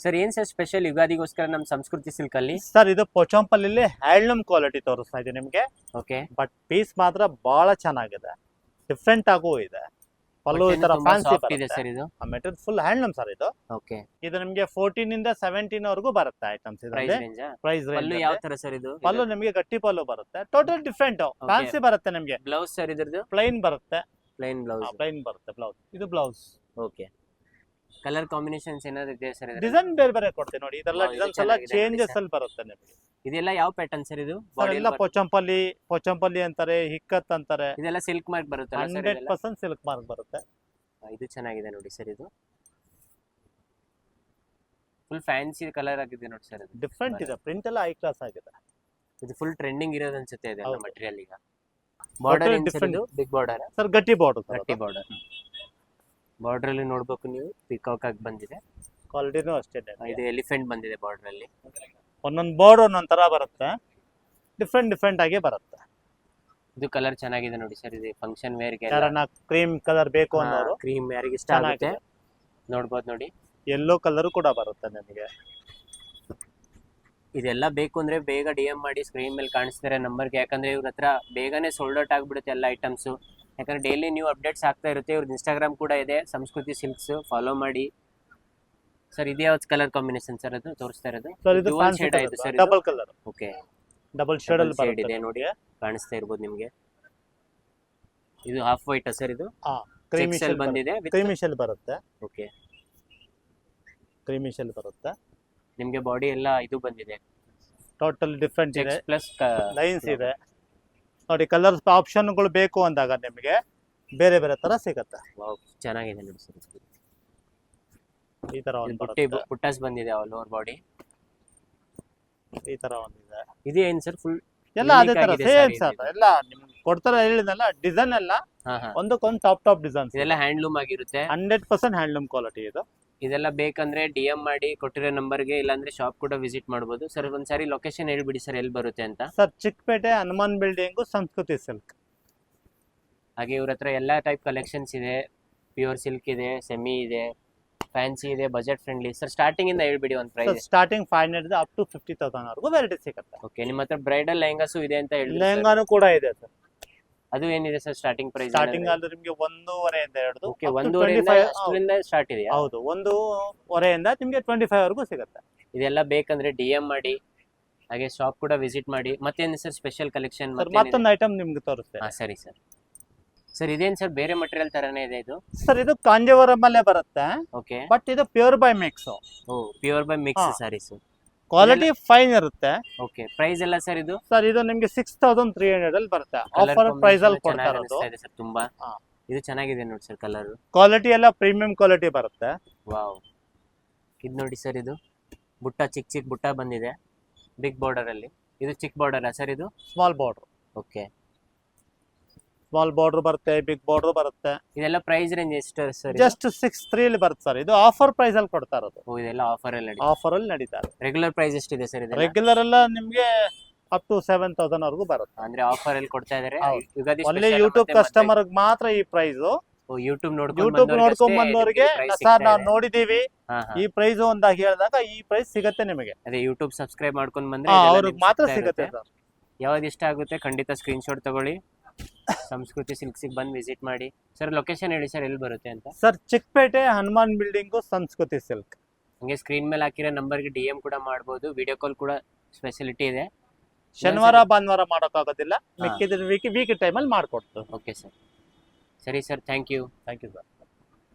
Sir ಏನ್ sir special ಯುಗಾದಿಗೋಸ್ಕರ ನಮ್ಮ ಸಂಸ್ಕೃತಿ ಸಿಲ್ಕ್ ಅಲ್ಲಿ? ಸರ್ ಇದು ಪೋಚಂಪಲ್ಲಿ ಹ್ಯಾಂಡ್ಲೂಮ್ ಕ್ವಾಲಿಟಿ ತೋರಿಸ್ತಾ ಇದೆ ನಿಮ್ಗೆ. ಓಕೆ, ಬಟ್ ಪೀಸ್ ಮಾತ್ರ ಬಹಳ ಚೆನ್ನಾಗಿದೆ, ಡಿಫ್ರೆಂಟ್ ಆಗೂ ಇದೆ. ಪಲ್ಲು ಈ ತರ ಫ್ಯಾನ್ಸಿ ಇದೆ ಸರ್ ಇದು. ಮೆಟೀರಿಯಲ್ ಫುಲ್ ಹ್ಯಾಂಡ್ಲೂಮ್ ಸರ್ ಇದು. ಓಕೆ, ಇದು ನಿಮ್ಗೆ 14 ಇಂದ 17 ವರೆಗೂ ಬರುತ್ತೆ ಐಟಮ್ಸ್. ಪ್ರೈಸ್ ರೇಂಜ್ ಪ್ರೈಸ್ ಪಲ್ಲು ಯಾವ ತರ ಸರ್ ಇದು? ಪಲ್ಲು ನಿಮ್ಗೆ ಗಟ್ಟಿ ಪಲ್ಲು ಬರುತ್ತೆ, ಟೋಟಲ್ ಡಿಫ್ರೆಂಟ್ ಫ್ಯಾನ್ಸಿ ಬರುತ್ತೆ ನಿಮ್ಗೆ. ಬ್ಲೌಸ್ ಸರ್ ಇದ್ರದ್ದು ಪ್ಲೈನ್ ಬರುತ್ತೆ, ಪ್ಲೈನ್ ಬ್ಲೌಸ್. ಪ್ಲೈನ್ ಬರುತ್ತೆ ಬ್ಲೌಸ್. ಇದು ಬ್ಲೌಸ್. ಓಕೆ, ಕಲರ್ ಕಾಂಬಿನೇಷನ್ಸ್ ಏನಾದ್ರು ಇದೆ ಸರ್? ಡಿಸೈನ್ ಬೇರೆ ಬೇರೆ ಕೊಡ್ತೀವಿ ನೋಡಿ. ಇದೆಲ್ಲ ಡಿಸೈನ್ಸ್ ಎಲ್ಲ ಚೇಂಜಸ್ ಅಲ್ಲಿ ಬರುತ್ತೆ ನಿಮಗೆ. ಇದೆಲ್ಲ ಯಾವ ಪ್ಯಾಟರ್ನ್ ಸರ್ ಇದು? ಎಲ್ಲ ಪೋಚಂಪಲ್ಲಿ ಅಂತಾರೆ, ಹಿಕ್ಕತ್ ಅಂತಾರೆ. ಇದೆಲ್ಲ ಸಿಲ್ಕ್ ಮಾರ್ಕ್ ಬರುತ್ತೆ 100% ಸಿಲ್ಕ್ ಮಾರ್ಕ್ ಬರುತ್ತೆ. ಇದು ಚೆನ್ನಾಗಿದೆ ನೋಡಿ ಸರ್. ಇದು ಫುಲ್ ಫ್ಯಾನ್ಸಿ ಕಲರ್ ಆಗಿದೆ ನೋಡಿ ಸರ್. ಇದು ಡಿಫ್ರೆಂಟ್ ಇದೆ, ಪ್ರಿಂಟ್ ಎಲ್ಲ ಹೈ ಕ್ಲಾಸ್ ಆಗಿದೆ. ಇದು ಫುಲ್ ಟ್ರೆಂಡಿಂಗ್ ಇರೋದು ಅನ್ಸುತ್ತೆ ಇದೆಲ್ಲ ಮಟೀರಿಯಲ್ ಈಗ. Border different, big border sir, ಗಟ್ಟಿ ಬಾರ್ಡರ್. ಗಟ್ಟಿ ಬಾರ್ಡರ್. ಬಾರ್ಡರ್ ಅಲ್ಲಿ ನೋಡ್ಬೇಕು ನೀವು, ಪಿಕಾಕ್ ಆಗಿ ಬಂದಿದೆ. ಕ್ವಾಲಿಟಿನೂ ಅಷ್ಟೇ. ಇದು ಎಲಿಫೆಂಟ್ ಬಂದಿದೆ ಬಾರ್ಡರ್ ಅಲ್ಲಿ. ಒಂದೊಂದು ಬೋರ್ಡ್ ಒಂದೊಂದ್ ತರ ಬರುತ್ತೆ, ಡಿಫ್ರೆಂಟ್ ಆಗಿ ಬರುತ್ತೆ. ಇದು ಕಲರ್ ಚೆನ್ನಾಗಿದೆ ನೋಡಿ ಸರ್. ಇದು ಫಂಕ್ಷನ್ ವೇರ್ ಗೆ ಕ್ರೀಮ್ ಕಲರ್ ಬೇಕು ಅನ್ನೋರು, ಕ್ರೀಮ್ ಯಾರಿಗೆ ಇಷ್ಟ ಆಗುತ್ತೆ ನೋಡ್ಬೋದು ನೋಡಿ. ಯೆಲ್ಲೋ ಕಲರ್ ಕೂಡ ಬರುತ್ತೆ ನಿಮಗೆ. ಇದೆಲ್ಲ ಬೇಕು ಅಂದ್ರೆ ಬೇಗ DM ಮಾಡಿ, ಸ್ಕ್ರೀನ್ ಮೇಲೆ ಕಾಣಿಸ್ತಾರೆ ನಂಬರ್ಗೆ. ಯಾಕಂದ್ರೆ ಇವ್ರ ಹತ್ರ ಬೇಗನೆ ಸೋಲ್ಡ್ ಔಟ್ ಆಗ್ಬಿಡುತ್ತೆ ಎಲ್ಲ ಐಟಮ್ಸ್. ಯಾಕಂದ್ರೆ ಡೈಲಿ ನ್ಯೂ ಅಪ್ಡೇಟ್ಸ್ ಆಗ್ತಾ ಇರುತ್ತೆ. ಇವ್ರದ್ದು ಇನ್ಸ್ಟಾಗ್ರಾಮ್ ಕೂಡ ಇದೆ, ಸಂಸ್ಕೃತಿ ಸಿಲ್ಕ್ಸ್, ಫಾಲೋ ಮಾಡಿ. ಸರ್ ಇದು ಯಾವ ಕಲರ್ ಕಾಂಬಿನೇಷನ್ ಸರ್ ಅದು ತೋರಿಸ್ತಾ ಇರೋದು? ಸರ್ ಇದು ಶೇಡ್ ಆಯ್ತು sir, double colour. Okay, double shade ಅಲ್ಲಿ ಇದೆ ನೋಡಿ, ಕಾಣಿಸ್ತಾ ಇರ್ಬೋದು ನಿಮಗೆ. ಇದು ಹಾಫ್ ವೈಟ್ ಸರ್ ಇದು? ಕ್ರೀಮಿ ಶೆಲ್ ಬಂದಿದೆ, ಕ್ರೀಮಿ ಶೆಲ್ ಬರುತ್ತೆ. ಓಕೆ, ಕ್ರೀಮಿ ಶೆಲ್ ಬರುತ್ತೆ ನಿಮಗೆ. ಬಾಡಿ ಎಲ್ಲ ಇದು ಬಂದಿದೆ, ಟೋಟಲ್ ಡಿಫ್ರೆಂಟ್ ಇದೆ, ಪ್ಲಸ್ ಲೈನ್ಸ್ ಇದೆ ನೋಡಿ. ಕಲರ್ಸ್ ಆಪ್ಷನ್ಗಳು ಬೇಕು ಅಂದಾಗ ನಿಮಗೆ ಬೇರೆ ಬೇರೆ ತರ ಸಿಗುತ್ತೆ. ಚೆನ್ನಾಗಿದೆ ನೋಡಿ ಸರ್. ಈ ತರ ಪುಟ್ಟಾಸ್ ಬಂದಿದೆ ಆಲ್ ಓವರ್ ಬಾಡಿ. ಈ ತರ ಒಂದಿದೆ. ಇದು ಏನ್ ಸರ್? ಫುಲ್ ಎಲ್ಲ ಅದೇ ತರ ಸೇಮ್ ಸರ್. ಎಲ್ಲ ನಿಮ್ಗೆ ಕೊಡ್ತಾರೆ ಹೇಳಿದ್ನಲ್ಲ, ಡಿಸೈನ್ ಎಲ್ಲ ಒಂದಕ್ಕೊಂದು ಟಾಪ್ ಡಿಸೈನ್ಸ್. ಇದೆಲ್ಲ ಹ್ಯಾಂಡ್ಲೂಮ್ ಆಗಿರುತ್ತೆ, 100% ಹ್ಯಾಂಡ್ಲೂಮ್ ಕ್ವಾಲಿಟಿ ಇದು. ಇದೆಲ್ಲ ಬೇಕಂದ್ರೆ DM ಮಾಡಿ ಕೊಟ್ಟಿರೋ ನಂಬರ್ಗೆ, ಇಲ್ಲಾಂದ್ರೆ ಶಾಪ್ ಕೂಡ ವಿಸಿಟ್ ಮಾಡಬಹುದು. ಸರ್ ಒಂದ್ಸಾರಿ ಲೊಕೇಶನ್ ಹೇಳ್ಬಿಡಿ ಸರ್, ಎಲ್ಲಿ ಬರುತ್ತೆ ಅಂತ. ಸರ್ ಚಿಕ್ಕಪೇಟೆ ಹನುಮಾನ್ ಬಿಲ್ಡಿಂಗ್, ಸಂಸ್ಕೃತಿ ಸಿಲ್ಕ್. ಹಾಗೆ ಇವ್ರ ಹತ್ರ ಎಲ್ಲಾ ಟೈಪ್ ಕಲೆಕ್ಷನ್ಸ್ ಇದೆ. ಪ್ಯೂರ್ ಸಿಲ್ಕ್ ಇದೆ, ಸೆಮಿ ಇದೆ, ಫ್ಯಾನ್ಸಿ ಇದೆ, ಬಜೆಟ್ ಫ್ರೆಂಡ್ಲಿ. ಸರ್ ಸ್ಟಾರ್ಟಿಂಗ್ ಇಂದ ಹೇಳ್ಬಿಡಿ ಒಂದು ಪ್ರೈಸ್. ಸ್ಟಾರ್ಟಿಂಗ್ 500 ಅಪ್ ಟು 50,000 ವರೆಗೂ ವೆರೈಟಿ ಸಿಗುತ್ತೆ. ಓಕೆ, ನಿಮ್ಮ ಹತ್ರ ಬ್ರೈಡಲ್ ಲೆಹಂಗಾಸು ಇದೆ ಅಂತ ಹೇಳಿ. ಲೆಹಂಗಾನು ಕೂಡ ಇದೆ ಸರ್. ಅದು ಏನಿದೆ ಸರ್ ಸ್ಟಾರ್ಟಿಂಗ್ ಪ್ರೈಸ್? ಸ್ಟಾರ್ಟಿಂಗ್ ಅಲ್ಲಿ ನಿಮಗೆ 1.5 ಇಂದ ಹಿಡಿದು, ಓಕೆ, 1.5 ಸ್ಟಾರ್ಟ್ ಇದೆ. ಹೌದು, 1.5 ಇಂದ ನಿಮಗೆ 25 ವರೆಗೂ ಸಿಗುತ್ತೆ. ಇದೆಲ್ಲ ಬೇಕಂದ್ರೆ DM ಮಾಡಿ, ಹಾಗೆ ಶಾಪ್ ಕೂಡ ವಿಸಿಟ್ ಮಾಡಿ. ಮತ್ತೇನು ಸರ್ ಸ್ಪೆಷಲ್ ಕಲೆಕ್ಷನ್? ಮತ್ತೊಂದು ಐಟಮ್ ನಿಮ್ಗೆ ತೋರಿಸ್ತೇನೆ. ಸರಿ ಸರ್. ಸರ್ ಇದೇನ್ ಸರ್ ಬೇರೆ ಮಟೀರಿಯಲ್ ತರನೇ ಇದೆ ಇದು? ಸರ್ ಇದು ಕಾಂಜೀವರಂ ಅಲ್ಲೇ ಬರುತ್ತೆ. ಓಕೆ, ಬಟ್ ಇದು pure by mix. Oh, pure by mix saris. Quality fine ಇರುತ್ತೆ. ಓಕೆ, ಪ್ರೈಸ್ ಎಲ್ಲ ಸರ್ ಇದು? ಸರ್ ಇದು ನಿಮಗೆ 6300 ಅಲ್ಲಿ ಬರುತ್ತೆ. ಆಫರ್ ಪ್ರೈಸ್ ಅಲ್ಲಿ ಕೊಡ್ತಾ ಇರೋದು ಸರ್. ತುಂಬಾ ಇದು ಚೆನ್ನಾಗಿದೆ ನೋಡಿ ಸರ್. ಕಲರ್ ಕ್ವಾಲಿಟಿ ಎಲ್ಲ ಪ್ರೀಮಿಯಂ ಕ್ವಾಲಿಟಿ ಬರುತ್ತೆ. ವಾವ್, ಇದು ನೋಡಿ ಸರ್. ಇದು ಬುಟ್ಟ ಚಿಕ್ಕ ಬುಟ್ಟ ಬಂದಿದೆ, ಬಿಗ್ ಬಾರ್ಡರ್ ಅಲ್ಲಿ. ಇದು ಚಿಕ್ಕ ಬಾರ್ಡರ್ ಸರ್? ಇದು small border. Okay, small border ಬರುತ್ತೆ, ಬಿಗ್ ಬಾರ್ಡರ್ ಬರುತ್ತೆ. ಇದೆಲ್ಲ ಪ್ರೈಸ್ ರೇಂಜ್ ಎಷ್ಟು ಸರ್? ಜಸ್ಟ್ 63 ಅಲ್ಲಿ ಬರುತ್ತೆ ಸರ್. ಇದು ಆಫರ್ ಪ್ರೈಸ್ ಅಲ್ಲಿ ಕೊಡ್ತಾ ಇರೋದು. ಓ, ಇದೆಲ್ಲ ಆಫರ್ ಅಲ್ಲಿ ನಡೀತಾ ಇದೆ. ರೆಗ್ಯುಲರ್ ಪ್ರೈಸ್ ಎಷ್ಟಿದೆ ಸರ್ ಇದು? ರೆಗ್ಯುಲರ್ ಎಲ್ಲ ನಿಮಗೆ ಅಪ್ ಟು 7,000 ವರೆಗೂ ಬರುತ್ತೆ. ಅಂದ್ರೆ ಆಫರ್ ಅಲ್ಲಿ ಕೊಡ್ತಾ ಇದಾರೆ. ಒಳ್ಳೆ ಯೂಟ್ಯೂಬ್ ಕಸ್ಟಮರ್ ಮಾತ್ರ ಈ ಪ್ರೈಸ್. ಯೂಟ್ಯೂಬ್ ನೋಡ್ಕೊಂಡ್ ಬಂದವರಿಗೆ ಸರ್ ನಾವು ನೋಡಿದೀವಿ ಈ ಪ್ರೈಸ್ ಅಂತ ಹೇಳಿದಾಗ ಈ ಪ್ರೈಸ್ ಸಿಗುತ್ತೆ ನಿಮಗೆ. ಅದೇ ಯೂಟ್ಯೂಬ್ ಸಬ್ಸ್ಕ್ರೈಬ್ ಮಾಡ್ಕೊಂಡ್ ಬಂದ್ರೆ ಅವ್ರಿಗೆ ಮಾತ್ರ ಸಿಗುತ್ತೆ ಸರ್. ಯಾವ್ದು ಇಷ್ಟ ಆಗುತ್ತೆ ಖಂಡಿತ ಸ್ಕ್ರೀನ್ ಶಾಟ್ ತಗೊಳ್ಳಿ, ಸಂಸ್ಕೃತಿ ಸಿಲ್ಕ್ಸಿಗೆ ಬಂದು ವಿಸಿಟ್ ಮಾಡಿ. ಸರ್ ಲೊಕೇಶನ್ ಹೇಳಿ ಸರ್, ಎಲ್ಲಿ ಬರುತ್ತೆ ಅಂತ? ಸರ್ ಚಿಕ್ಕಪೇಟೆ ಹನುಮಾನ್ ಬಿಲ್ಡಿಂಗು, ಸಂಸ್ಕೃತಿ ಸಿಲ್ಕ್. ಹಂಗೆ ಸ್ಕ್ರೀನ್ ಮೇಲೆ ಹಾಕಿರೋ ನಂಬರ್ಗೆ DM ಕೂಡ ಮಾಡ್ಬೋದು. ವಿಡಿಯೋ ಕಾಲ್ ಕೂಡ ಫೆಸಿಲಿಟಿ ಇದೆ. ಶನಿವಾರ ಭಾನುವಾರ ಮಾಡೋಕ್ಕಾಗೋದಿಲ್ಲ, ಮಿಕ್ಕಿದ ವೀಕ್ ಟೈಮಲ್ಲಿ ಮಾಡ್ಕೊಡ್ತೀವಿ. ಓಕೆ ಸರ್, ಸರಿ ಸರ್, ಥ್ಯಾಂಕ್ ಯು ಸರ್.